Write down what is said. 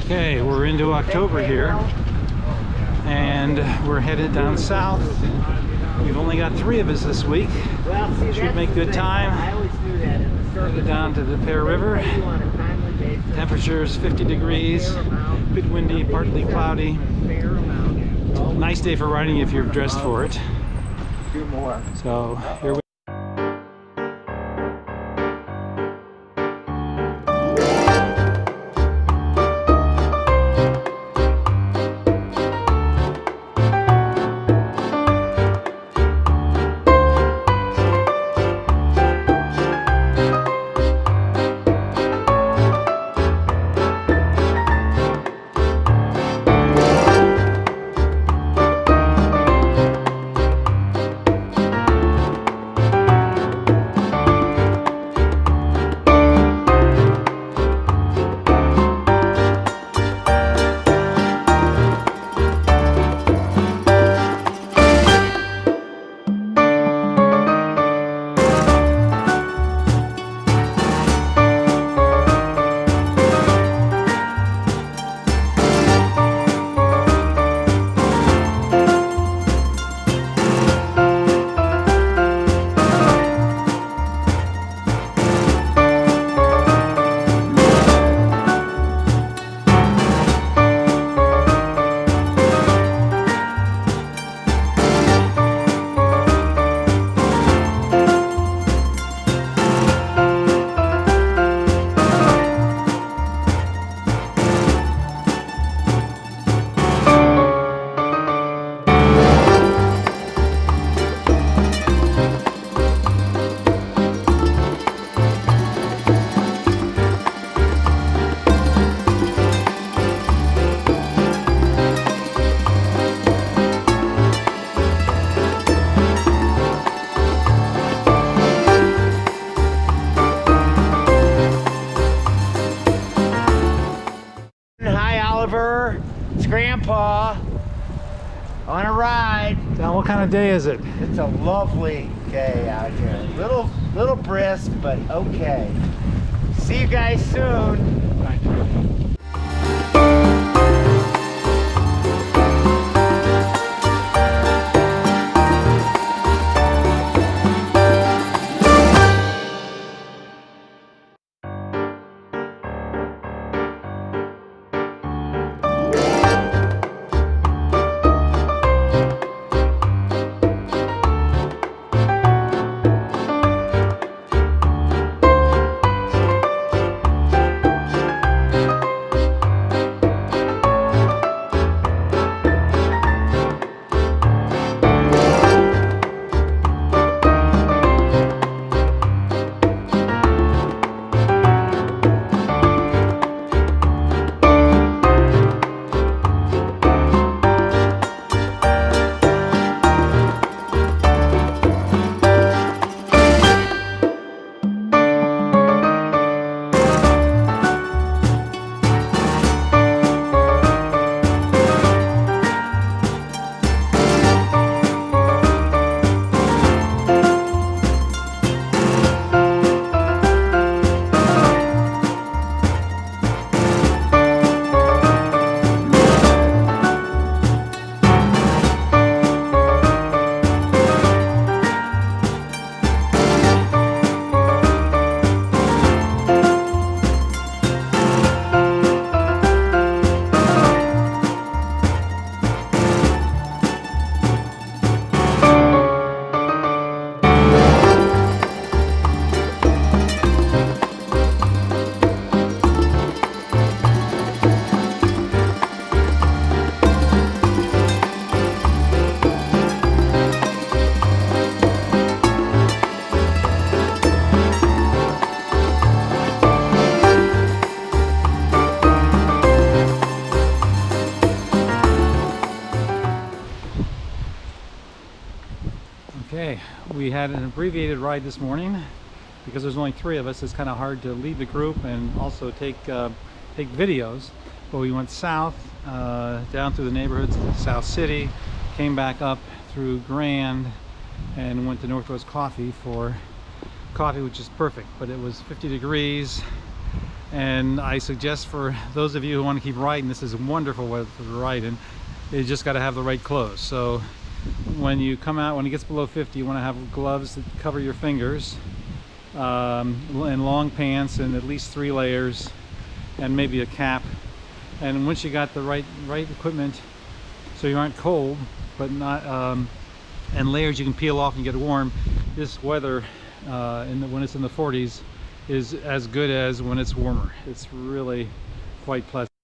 Okay, we're into October here, and we're headed down south. We've only got 3 of us this week. Should make good time. Headed down to the Pear River. Temperature is 50 degrees, a bit windy, partly cloudy. Nice day for riding if you're dressed for it. So here we It's Grandpa on a ride. Now, what kind of day is it? It's a lovely day out here. Little brisk, but okay. See you guys soon. Okay, we had an abbreviated ride this morning because there's only 3 of us. It's kind of hard to lead the group and also take videos. But we went south, down through the neighborhoods of South City, came back up through Grand, and went to Northwest Coffee for coffee, which is perfect. But it was 50 degrees, And I suggest for those of you who want to keep riding, this is wonderful weather to ride in. You just got to have the right clothes. So when you come out, when it gets below 50, you want to have gloves that cover your fingers, and long pants, and at least 3 layers, and maybe a cap. And once you got the right equipment, so you aren't cold, but not and layers you can peel off and get warm. This weather, when it's in the 40s, is as good as when it's warmer. It's really quite pleasant.